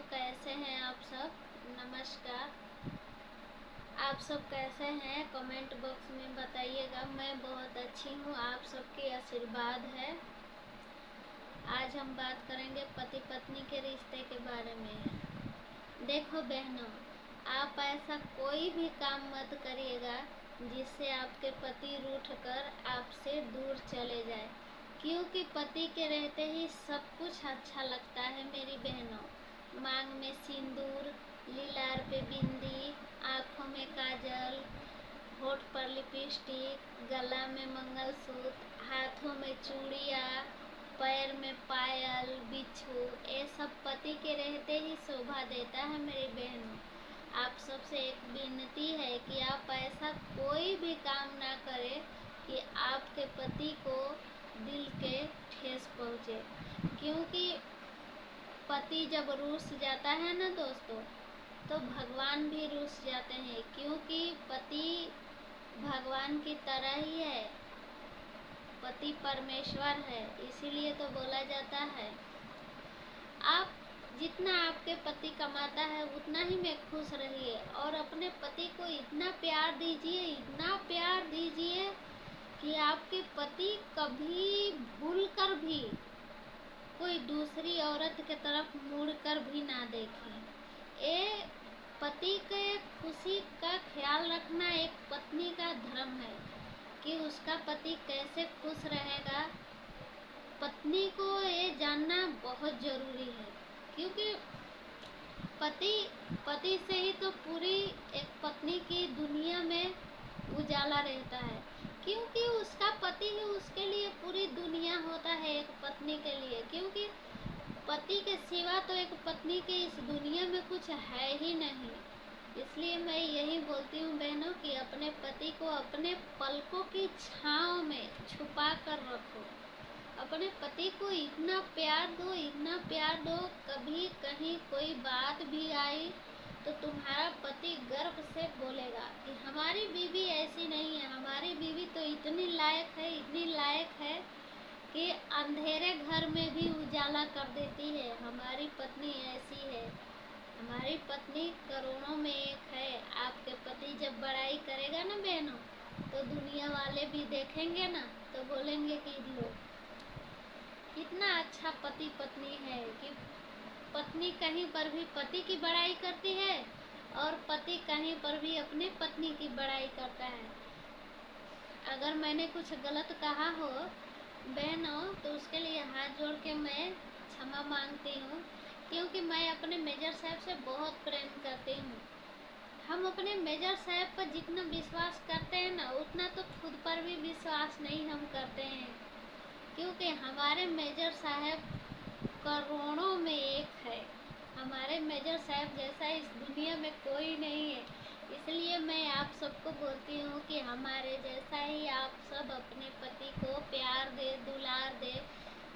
कैसे हैं आप सब। नमस्कार। आप सब कैसे हैं कमेंट बॉक्स में बताइएगा। मैं बहुत अच्छी हूँ, आप सबके आशीर्वाद है। आज हम बात करेंगे पति पत्नी के रिश्ते के बारे में। देखो बहनों, आप ऐसा कोई भी काम मत करिएगा जिससे आपके पति रूठ कर आपसे दूर चले जाए, क्योंकि पति के रहते ही सब कुछ अच्छा लगता है मेरी बहनों। मांग में सिंदूर, लीलार पे बिंदी, आँखों में काजल, होठ पर लिपस्टिक, गला में मंगलसूत्र, हाथों में चूड़ियाँ, पैर में पायल, बिच्छू, ये सब पति के रहते ही शोभा देता है मेरी बहनों। आप सबसे एक विनती है कि आप ऐसा कोई भी काम ना करें कि आपके पति को दिल के ठेस पहुँचे, क्योंकि पति जब रूठ जाता है ना दोस्तों, तो भगवान भी रूठ जाते हैं, क्योंकि पति भगवान की तरह ही है। पति परमेश्वर है, इसीलिए तो बोला जाता है। आप जितना आपके पति कमाता है उतना ही में खुश रहिए, और अपने पति को इतना प्यार दीजिए, इतना प्यार दीजिए कि आपके पति कभी भूल कर भी कोई दूसरी औरत के तरफ मुड़कर भी ना देखे। ये पति के खुशी का ख्याल रखना एक पत्नी का धर्म है कि उसका पति कैसे खुश रहेगा। पत्नी को ये जानना बहुत ज़रूरी है, क्योंकि पति से ही तो पूरी एक पत्नी की दुनिया में उजाला रहता है, क्योंकि उसका पति ही उसके लिए पूरी दुनिया होता है एक पत्नी के लिए। क्योंकि पति के सिवा तो एक पत्नी के इस दुनिया में कुछ है ही नहीं। इसलिए मैं यही बोलती हूँ बहनों कि अपने पति को अपने पलकों की छाँव में छुपा कर रखो। अपने पति को इतना प्यार दो, इतना प्यार दो, कभी कहीं कोई बात भी आई तो तुम्हारा पति गर्व से बोलेगा कि हमारी बीवी ऐसी नहीं है, हमारी बीवी तो इतनी लायक है, इतनी लायक है कि अंधेरे घर में भी उजाला कर देती है। हमारी पत्नी ऐसी है, हमारी पत्नी करोड़ों में एक है। आपके पति जब बड़ाई करेगा ना बहनों, तो दुनिया वाले भी देखेंगे ना, तो बोलेंगे कि लो कितना अच्छा पति पत्नी है, कि पत्नी कहीं पर भी पति की बड़ाई करती है और पति कहीं पर भी अपने पत्नी की बड़ाई करता है। अगर मैंने कुछ गलत कहा हो बहनों, तो उसके लिए हाथ जोड़ के मैं क्षमा मांगती हूँ, क्योंकि मैं अपने मेजर साहब से बहुत प्रेम करती हूँ। हम अपने मेजर साहब पर जितना विश्वास करते हैं ना, उतना तो खुद पर भी विश्वास नहीं हम करते हैं, क्योंकि हमारे मेजर साहब करोड़ों में एक है। हमारे मेजर साहब जैसा इस दुनिया में कोई नहीं है। इसलिए मैं आप सबको बोलती हूँ कि हमारे जैसा ही आप सब अपने पति को प्यार दे, दुलार दे।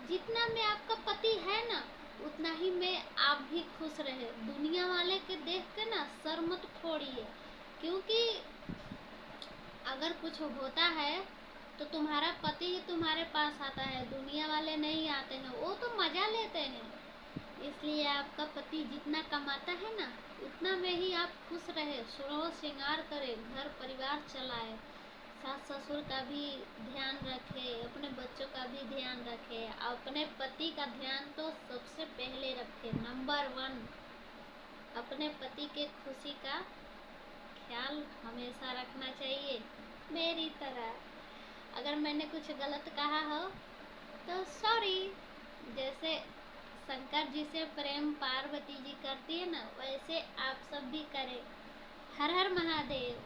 जितना में आपका पति है ना, उतना ही में आप भी खुश रहे। दुनिया वाले के देख के ना सर मत फोड़िए, क्योंकि अगर कुछ होता है तो तुम्हारा पति ही तुम्हारे पास आता है, दुनिया वाले नहीं आते हैं, वो तो मज़ा लेते हैं। इसलिए आपका पति जितना कमाता है ना, उतना में ही आप खुश रहे, सुरो श्रृंगार करे, घर परिवार चलाए, सास ससुर का भी ध्यान रखे, अपने बच्चों का भी ध्यान रखे, अपने पति का ध्यान तो सबसे पहले रखे। नंबर 1 अपने पति के खुशी का ख्याल हमेशा रखना चाहिए मेरी तरह। अगर मैंने कुछ गलत कहा हो तो सॉरी। जैसे शंकर जी से प्रेम पार्वती जी करती है ना, वैसे आप सब भी करें। हर हर महादेव।